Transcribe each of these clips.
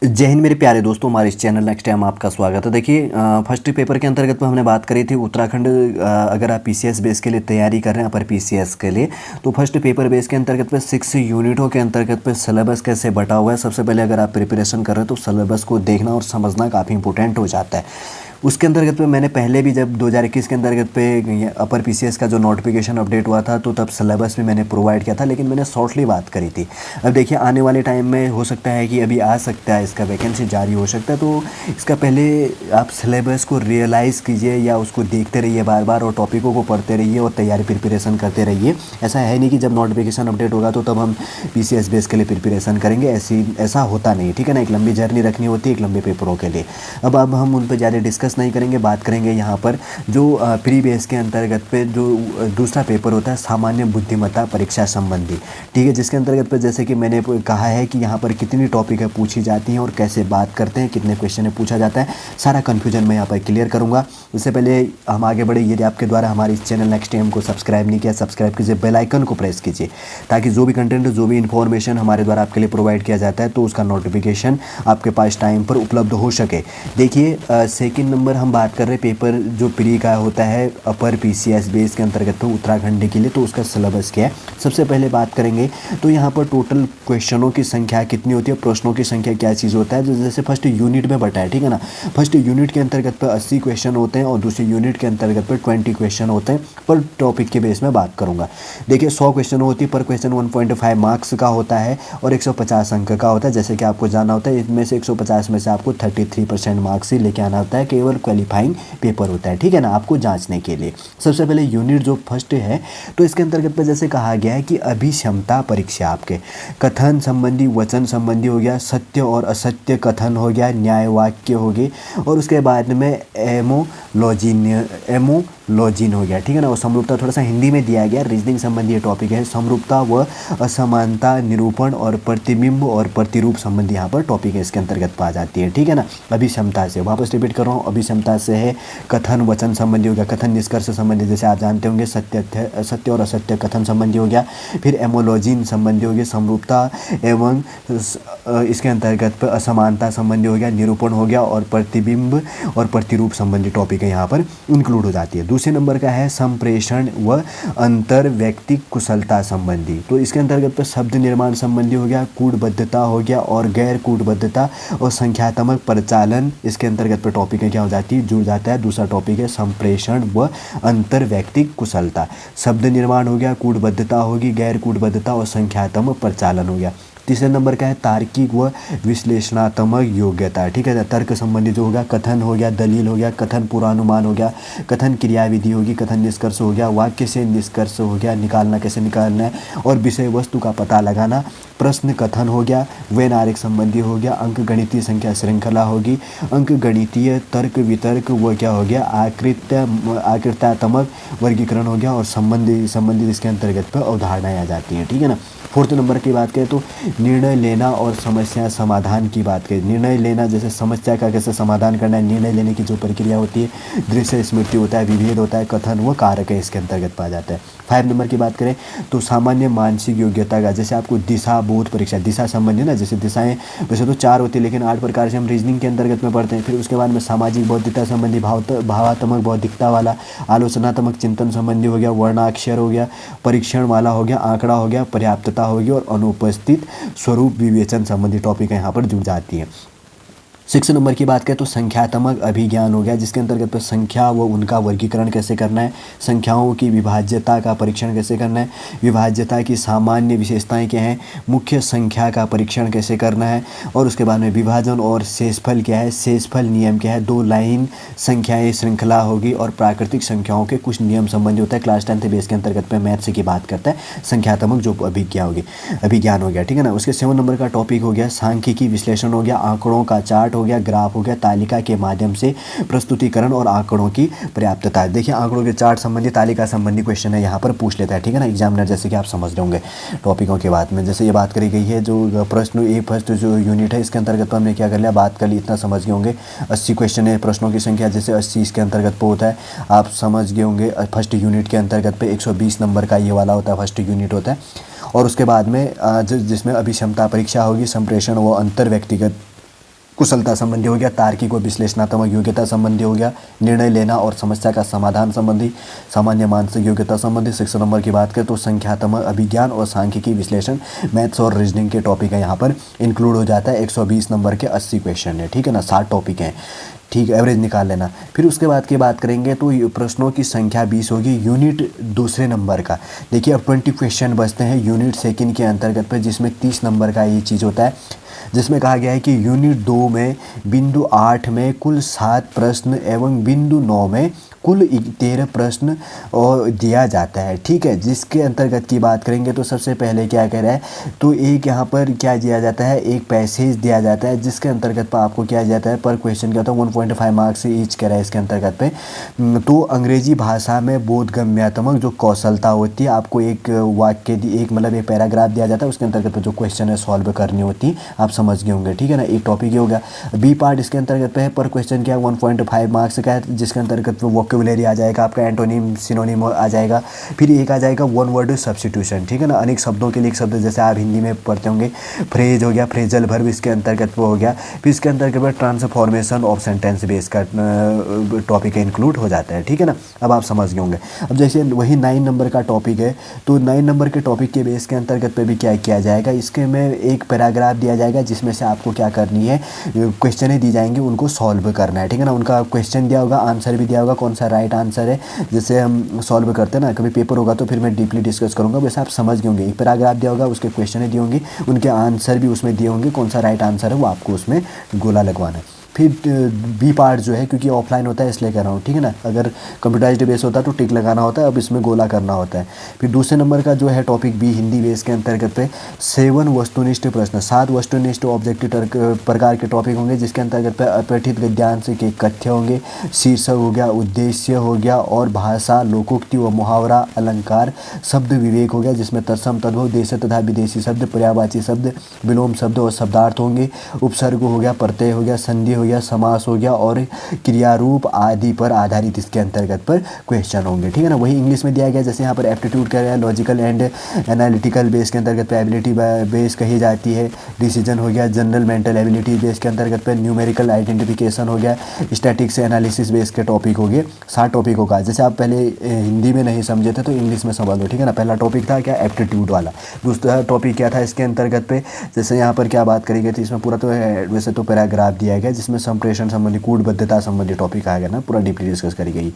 जय हिंद मेरे प्यारे दोस्तों, हमारे इस चैनल नेक्स्ट टाइम आपका स्वागत है। देखिए, फर्स्ट पेपर के अंतर्गत में हमने बात करी थी उत्तराखंड। अगर आप पीसीएस बेस के लिए तैयारी कर रहे हैं, अपर पीसीएस के लिए, तो फर्स्ट पेपर बेस के अंतर्गत में 6 यूनिटों के अंतर्गत में सिलेबस कैसे बटा हुआ है। सबसे पहले अगर आप प्रिपरेशन कर रहे हैं तो सिलेबस को देखना और समझना काफ़ी इंपॉर्टेंट हो जाता है। उसके अंतर्गत में मैंने पहले भी जब 2021 के अंतर्गत पे अपर पीसीएस का जो नोटिफिकेशन अपडेट हुआ था तो तब सिलेबस भी मैंने प्रोवाइड किया था, लेकिन मैंने शॉर्टली बात करी थी। अब देखिए, आने वाले टाइम में हो सकता है कि अभी आ सकता है, इसका वैकेंसी जारी हो सकता है, तो इसका पहले आप सिलेबस को रियलाइज़ कीजिए या उसको देखते रहिए बार बार, और टॉपिकों को पढ़ते रहिए और तैयारी प्रिपरेशन करते रहिए। ऐसा है नहीं कि जब नोटिफिकेशन अपडेट होगा तो तब हम पीसीएस बेस के लिए प्रिपरेशन करेंगे, ऐसा होता नहीं, ठीक है ना। एक लंबी जर्नी रखनी होती है एक लंबे पेपरों के लिए। अब हम उन पर ज़्यादा डिस्कस नहीं करेंगे, बात करेंगे यहाँ पर जो प्री बेस के अंतर्गत पे जो दूसरा पेपर होता है सामान्य बुद्धिमत्ता परीक्षा संबंधी, ठीक है, जिसके अंतर्गत पे जैसे कि मैंने कहा है कि यहाँ पर कितनी टॉपिक है पूछी जाती हैं और कैसे बात करते हैं, कितने क्वेश्चन है पूछा जाता है, सारा कन्फ्यूजन मैं यहाँ पर क्लियर करूँगा। इससे पहले हम आगे बढ़े, यदि आपके द्वारा हमारे इस चैनल नेक्स्ट टाइम को सब्सक्राइब नहीं किया, सब्सक्राइब कीजिए, बेल आइकन को प्रेस कीजिए, ताकि जो भी कंटेंट, जो भी इन्फॉर्मेशन हमारे द्वारा आपके लिए प्रोवाइड किया जाता है तो उसका नोटिफिकेशन आपके पास टाइम पर उपलब्ध हो सके। देखिए, सेकंड नंबर हम बात कर रहे पेपर जो प्री का होता है अपर पीसीएस बेस के अंतर्गत तो उत्तराखंड के लिए, तो उसका सिलेबस क्या है सबसे पहले बात करेंगे। तो यहाँ पर टोटल क्वेश्चनों की संख्या कितनी होती है, प्रश्नों की संख्या क्या चीज़ होता है, जो जैसे फर्स्ट यूनिट में बटा है, ठीक है ना। फर्स्ट यूनिट के अंतर्गत पर 80 क्वेश्चन होते हैं और दूसरे यूनिट के अंतर्गत पर 20 क्वेश्चन होते हैं। पर टॉपिक के बेस में बात करूँगा। देखिए, 100 क्वेश्चन होती है, पर क्वेश्चन 1.5 मार्क्स का होता है और 150 अंक का होता है। जैसे कि आपको जानना होता है, इसमें से 150 में से आपको 33% मार्क्स ही लेके आना होता है, केवल क्वालिफाइंग पेपर होता है, ठीक है ना, आपको जांचने के लिए। सबसे पहले यूनिट जो फर्स्ट है, तो इसके अंतर्गत पे जैसे कहा गया है कि अभिक्षमता परीक्षा आपके कथन संबंधी, वचन संबंधी हो गया, सत्य और असत्य कथन हो गया, न्याय वाक्य हो गए, और उसके बाद में एमोलॉजिन हो गया, ठीक है ना। और समरूपता थोड़ा सा हिंदी में दिया गया, रीजनिंग संबंधी टॉपिक है। समरूपता व असमानता, निरूपण और प्रतिबिंब और प्रतिरूप संबंधी यहाँ पर टॉपिक है, इसके अंतर्गत पा जाती है, ठीक है ना। अभिक्षमता से वापस रिपीट कर रहा हूँ, अभिक्षमता से है कथन वचन संबंधी हो गया, कथन निष्कर्ष संबंधी, जैसे आप जानते होंगे सत्य और असत्य कथन संबंधी हो गया। फिर एमोलॉजिन संबंधी हो गया, समरूपता एवं इसके अंतर्गत पर असमानता संबंधी हो गया, निरूपण हो गया, और प्रतिबिंब और प्रतिरूप संबंधी टॉपिक है यहाँ पर इंक्लूड हो जाती है। दूसरे नंबर का है संप्रेषण व अंतर व्यक्तिक कुशलता संबंधी, तो इसके अंतर्गत पर शब्द निर्माण संबंधी हो गया, कूटबद्धता हो गया और गैर कूटबद्धता और संख्यात्मक परिचालन, इसके अंतर्गत पर टॉपिक है क्या हो जाती है, जुड़ जाता है। दूसरा टॉपिक है संप्रेषण व अंतर व्यक्तिक कुशलता। शब्द निर्माण हो गया, कूटबद्धता होगी, गैर कूटबद्धता और संख्यात्मक परिचालन हो गया। तीसरे नंबर का है तार्किक व विश्लेषणात्मक योग्यता, ठीक है, तर्क संबंधी जो होगा, कथन हो गया, दलील हो गया, कथन पूर्वानुमान हो गया, कथन क्रियाविधि होगी, कथन निष्कर्ष हो गया, वाक्य से निष्कर्ष हो गया, निकालना कैसे निकालना है, और विषय वस्तु का पता लगाना, प्रश्न कथन हो गया, व्यवहारिक संबंधी हो गया, अंक गणितीय संख्या श्रृंखला होगी, अंक गणितीय तर्क वितर्क वो क्या हो गया, आकृत्यात्मक वर्गीकरण हो गया, और संबंधित इसके अंतर्गत पर अवधारणाएं आ जाती हैं, ठीक है ना। फोर्थ नंबर की बात करें तो निर्णय लेना और समस्या समाधान की बात करें। निर्णय लेना, जैसे समस्या का कैसे समाधान करना है, निर्णय लेने की जो प्रक्रिया होती है, दृश्य स्मृति होता है, विभेद होता है, कथन व कारक है, इसके अंतर्गत पाया जाता है। 5 नंबर की बात करें तो सामान्य मानसिक योग्यता का, जैसे आपको दिशा बोध परीक्षा, दिशा संबंधी ना, जैसे दिशाएं वैसे तो 4 होती है लेकिन 8 प्रकार से हम रीजनिंग के अंतर्गत में पढ़ते हैं। फिर उसके बाद में सामाजिक बौद्धिकता संबंधी, भावात्मक बौद्धिकता वाला, आलोचनात्मक चिंतन संबंधी हो गया, वर्णाक्षर हो गया, परीक्षण वाला हो गया, आंकड़ा हो गया, पर्याप्तता होगी, और अनुपस्थित स्वरूप विवेचन संबंधी टॉपिक यहाँ पर जुड़ जाती है। 6 नंबर की बात करें तो संख्यात्मक अभिज्ञान हो गया, जिसके अंतर्गत पर संख्या व उनका वर्गीकरण कैसे करना है, संख्याओं की विभाज्यता का परीक्षण कैसे करना है, विभाज्यता की सामान्य विशेषताएं क्या हैं, मुख्य संख्या का परीक्षण कैसे करना है, और उसके बाद में विभाजन और शेषफल क्या है, शेषफल नियम क्या है, 2 लाइन संख्याएं श्रृंखला होगी, और प्राकृतिक संख्याओं के कुछ नियम संबंधी होता है। क्लास 10th बेस के अंतर्गत में मैथ्स की बात करता है, संख्यात्मक जो अभिज्ञान हो गया, ठीक है ना। उसके 7 नंबर का टॉपिक हो गया सांख्यिकी विश्लेषण हो गया, आंकड़ों का चार्ट हो गया, ग्राफ हो गया, तालिका के माध्यम से प्रस्तुतिकरण और आंकड़ों की पर्याप्तता। देखिए, आंकड़ों के चार्ट संबंधी, तालिका संबंधी क्वेश्चन है यहाँ पर पूछ लेता है, ठीक है ना, एग्जामिनर, जैसे कि आप समझ रहे होंगे टॉपिकों के बाद में। जैसे ये बात करी गई है जो प्रश्न ए फर्स्ट जो यूनिट है, इसके अंतर्गत हमने क्या कर लिया, बात कर ली, इतना समझ गए होंगे। 80 क्वेश्चन है, प्रश्नों की संख्या जैसे 80 इसके अंतर्गत पर होता है, आप समझ गए होंगे। फर्स्ट यूनिट के अंतर्गत पे 120 नंबर का ये वाला होता है, फर्स्ट यूनिट होता है। और उसके बाद में जिसमें अभिक्षमता परीक्षा होगी, संप्रेषण व अंतर व्यक्तिगत कुशलता संबंधी हो गया, तार्किक व विश्लेषणात्मक योग्यता संबंधी हो गया, निर्णय लेना और समस्या का समाधान संबंधी, सामान्य मानसिक योग्यता संबंधी। 6 नंबर की बात करें तो संख्यात्मक अभिज्ञान और सांख्यिकी विश्लेषण, मैथ्स और रीजनिंग के टॉपिक है यहाँ पर इंक्लूड हो जाता है। 120 नंबर के 80 क्वेश्चन है, ठीक है ना, 60 टॉपिक हैं, ठीक, एवरेज निकाल लेना। फिर उसके बाद की बात करेंगे तो प्रश्नों की संख्या 20 होगी। यूनिट दूसरे नंबर का देखिए, अब 20 क्वेश्चन बचते हैं यूनिट सेकंड के अंतर्गत पे, जिसमें 30 नंबर का ये चीज़ होता है, जिसमें कहा गया है कि यूनिट 2 में बिंदु 8 में कुल 7 प्रश्न एवं बिंदु 9 में कुल 13 प्रश्न और दिया जाता है, ठीक है। जिसके अंतर्गत की बात करेंगे तो सबसे पहले क्या कह रहा है, तो एक यहाँ पर क्या दिया जाता है, एक पैसेज दिया जाता है, जिसके अंतर्गत पर आपको क्या जाता है, पर क्वेश्चन क्या होता है 1.5 मार्क्स ईच कह रहा है इसके अंतर्गत पे। तो अंग्रेजी भाषा में बोधगम्यात्मक जो कौशलता होती है, आपको एक वाक्य एक मतलब एक पैराग्राफ दिया जाता है, उसके अंतर्गत पर जो क्वेश्चन है सॉल्व करनी होती है, आप समझ गए होंगे, ठीक है ना। एक टॉपिक ये हो गया। बी पार्ट इसके अंतर्गत पे है, पर क्वेश्चन क्या है 1.5 मार्क्स का है, जिसके अंतर्गत वोकैबुलरी आ जाएगा, आपका एंटोनिम सिनोनिम आ जाएगा। फिर एक आ जाएगा वन वर्ड सब्स्टिट्यूशन, ठीक है ना, अनेक शब्दों के लिए एक शब्द, जैसे आप हिंदी में पढ़ते होंगे फ्रेज हो गया, फ्रेजल वर्ब इसके अंतर्गत वो हो गया। फिर इसके अंतर्गत ट्रांसफॉर्मेशन ऑफ सेंटेंस बेस का टॉपिक इंक्लूड हो जाता है, ठीक है ना। अब आप समझ गए होंगे। अब जैसे वही 9 नंबर का टॉपिक है, तो 9 नंबर के टॉपिक के बेस के अंतर्गत पे भी क्या किया जाएगा, इसके में एक पैराग्राफ दिया जाएगा, जिसमें से आपको क्या करनी है, क्वेश्चन दी जाएंगे, उनको सॉल्व करना है, ठीक है ना। उनका क्वेश्चन दिया होगा, आंसर भी दिया होगा, कौन सा राइट आंसर है, जैसे हम सॉल्व करते हैं ना, कभी पेपर होगा तो फिर मैं डीपली डिस्कस करूंगा, वैसे आप समझ गए होंगे। एक पैराग्राफ दिया होगा, उसके क्वेश्चन दिए होंगे, उनके आंसर भी उसमें दिए होंगे, कौन सा राइट आंसर है वो आपको उसमें गोला लगवाना है। फिर बी पार्ट जो है, क्योंकि ऑफलाइन होता है इसलिए कह रहा हूँ, ठीक है ना, अगर कंप्यूटराइज्ड बेस होता है तो टिक लगाना होता है, अब इसमें गोला करना होता है। फिर दूसरे नंबर का जो है टॉपिक बी हिंदी बेस के अंतर्गत पे 7 वस्तुनिष्ठ प्रश्न, 7 वस्तुनिष्ठ ऑब्जेक्टिव प्रकार के टॉपिक होंगे, जिसके अंतर्गत पे अपठित गद्यांश के कथ्य होंगे, शीर्षक हो गया, उद्देश्य हो गया, और भाषा, लोकोक्ति व मुहावरा, अलंकार, शब्द विवेक हो गया, जिसमें तत्सम तद्भव देशी तथा विदेशी शब्द, पर्यायवाची शब्द, विलोम शब्द और शब्दार्थ होंगे, उपसर्ग हो गया, प्रत्यय हो गया, संधि हो गया, समास हो गया, और क्रियारूप आदि पर आधारित इसके अंतर्गत पर क्वेश्चन होंगे, ठीक है ना। वही इंग्लिश में दिया गया, जैसे यहाँ पर एप्टीट्यूड कर रहा है, लॉजिकल एंड एनालिटिकल बेस के अंतर्गत पर एबिलिटी बेस कही जाती है, डिसीजन हो गया, जनरल मेंटल एबिलिटी बेस के अंतर्गत पर न्यूमेरिकल आइडेंटिफिकेशन हो गया, स्टैटिक्स एनालिसिस बेस के टॉपिक हो गए। 7 टॉपिक होगा, जैसे आप पहले हिंदी में नहीं समझे थे तो इंग्लिश में समझ लो, ठीक है ना। पहला टॉपिक था क्या, एप्टीट्यूड वाला। दूसरा टॉपिक क्या था इसके अंतर्गत पे, जैसे यहाँ पर क्या बात करी गई थी, इसमें पूरा तो वैसे तो पैराग्राफ दिया गया, जिसमें संप्रेषण संबंधी, कूटबद्धता संबंधी टॉपिक आ गया ना, पूरा डीपली डिस्कस करी गई,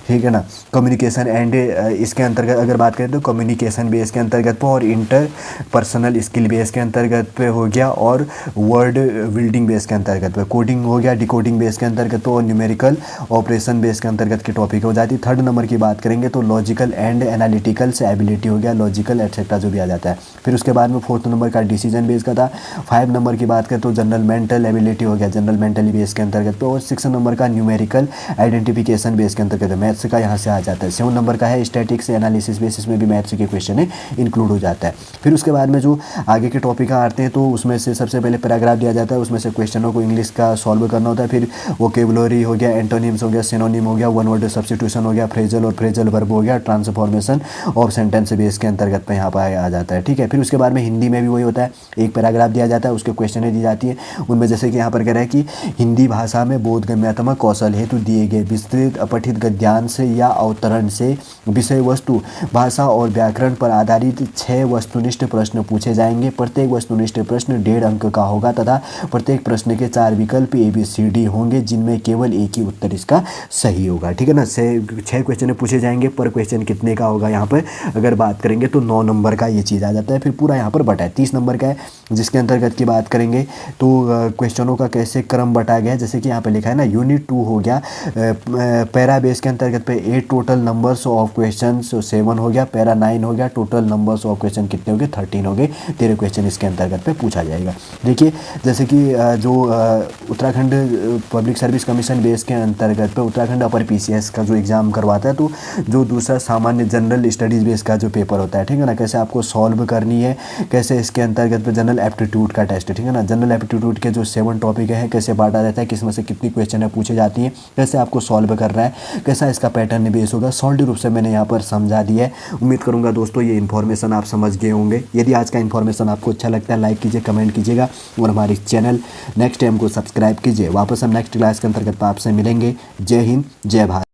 ठीक है ना। कम्युनिकेशन एंड इसके अंतर्गत अगर बात करें तो कम्युनिकेशन बेस के अंतर्गत पे, और इंटर पर्सनल स्किल बेस के अंतर्गत पे हो गया, और वर्ड बिल्डिंग बेस के अंतर्गत पे, कोडिंग हो गया, डिकोडिंग बेस के अंतर्गत तो, और न्यूमेरिकल ऑपरेशन बेस के अंतर्गत की टॉपिक हो जाती है। 3rd नंबर की बात करेंगे तो लॉजिकल एंड एनालिटिकल से एबिलिटी हो गया, लॉजिकल एटसेट्रा जो भी आ जाता है। फिर उसके बाद में 4th नंबर का डिसीजन बेस का था। 5 नंबर की बात करें तो जनरल मेंटल एबिलिटी हो गया, जनरल मेंटली बेस के अंतर्गत पे, और 6 नंबर का न्यूमेरिकल आइडेंटिफिकेशन बेस के अंतर्गत मैथ्स का यहाँ से आ जाता है। 7 नंबर का है स्टैटिक्स एनालिसिस बेस, इसमें भी मैथ्स के क्वेश्चन है इंक्लूड हो जाता है। फिर उसके बाद में जो आगे के टॉपिक आते हैं तो उसमें से सबसे पहले पैराग्राफ दिया जाता है, उसमें से क्वेश्चनों को इंग्लिश का सॉल्व करना होता है। फिर वोकेबुलरी हो गया, एंटोनिम्स हो गया, सिनोनिम हो गया, वन वर्ड सब्स्टिट्यूशन हो गया, फ्रेजल और फ्रेजल वर्ब हो गया, ट्रांसफॉर्मेशन ऑफ सेंटेंस बेस के अंतर्गत पे यहाँ पर आ जाता है, ठीक है। फिर उसके बाद में हिंदी में भी वही होता है, एक पैराग्राफ दिया जाता है, उसके क्वेश्चन दी जाती है, उनमें जैसे कि यहाँ पर कह रहा है कि हिंदी भाषा में बोधगम्यात्मक कौशल हेतु दिए गए विस्तृत अपठित गद्यांश या अवतरण से विषय वस्तु, भाषा और व्याकरण पर आधारित 6 वस्तुनिष्ठ प्रश्न पूछे जाएंगे। प्रत्येक वस्तुनिष्ठ प्रश्न 1.5 अंक का होगा तथा प्रत्येक प्रश्न के 4 विकल्प ABCD होंगे, जिनमें केवल एक ही उत्तर इसका सही होगा, ठीक है ना। 6 क्वेश्चन पूछे जाएंगे, पर क्वेश्चन कितने का होगा, यहाँ पर अगर बात करेंगे तो 9 नंबर का ये चीज़ आ जाता है। फिर पूरा यहाँ पर बटा है 30 नंबर का है, जिसके अंतर्गत की बात करेंगे तो क्वेश्चनों का कैसे क्रम बटा गया है, जैसे कि यहाँ पे लिखा है ना, यूनिट 2 हो गया, पैरा बेस के अंतर्गत पे 8 टोटल नंबर्स ऑफ क्वेश्चन, 7 हो गया, पैरा 9 हो गया, टोटल नंबर्स ऑफ क्वेश्चन कितने हो गए, 13 हो गए, 13 क्वेश्चन इसके अंतर्गत पे पूछा जाएगा। देखिए जैसे कि जो Uttarakhand public service commission base के अंतर्गत पे उत्तराखंड अपर PCS का जो एग्ज़ाम करवाता है, तो जो दूसरा सामान्य जनरल स्टडीज़ बेस का जो पेपर होता है, ठीक है ना, कैसे आपको सॉल्व करनी है, कैसे इसके अंतर्गत पे जनरल जनरल एप्टीट्यूड का टेस्ट है, ठीक है ना। जनरल एप्टीट्यूड के जो 7 टॉपिक है कैसे बांटा जाता है, किसमें से कितनी क्वेश्चन है पूछे जाती हैं, कैसे आपको सॉल्व करना है, कैसा इसका पैटर्न बेस होगा, सॉल्ड रूप से मैंने यहाँ पर समझा दिया है। उम्मीद करूँगा दोस्तों ये इन्फॉर्मेशन आप समझ गए होंगे। यदि आज का इन्फॉर्मेशन आपको अच्छा लगता है लाइक कीजिए, कमेंट कीजिएगा और हमारी चैनल नेक्स्ट टाइम को सब्सक्राइब कीजिए। वापस हम नेक्स्ट क्लास के अंतर्गत आपसे मिलेंगे। जय हिंद, जय भारत।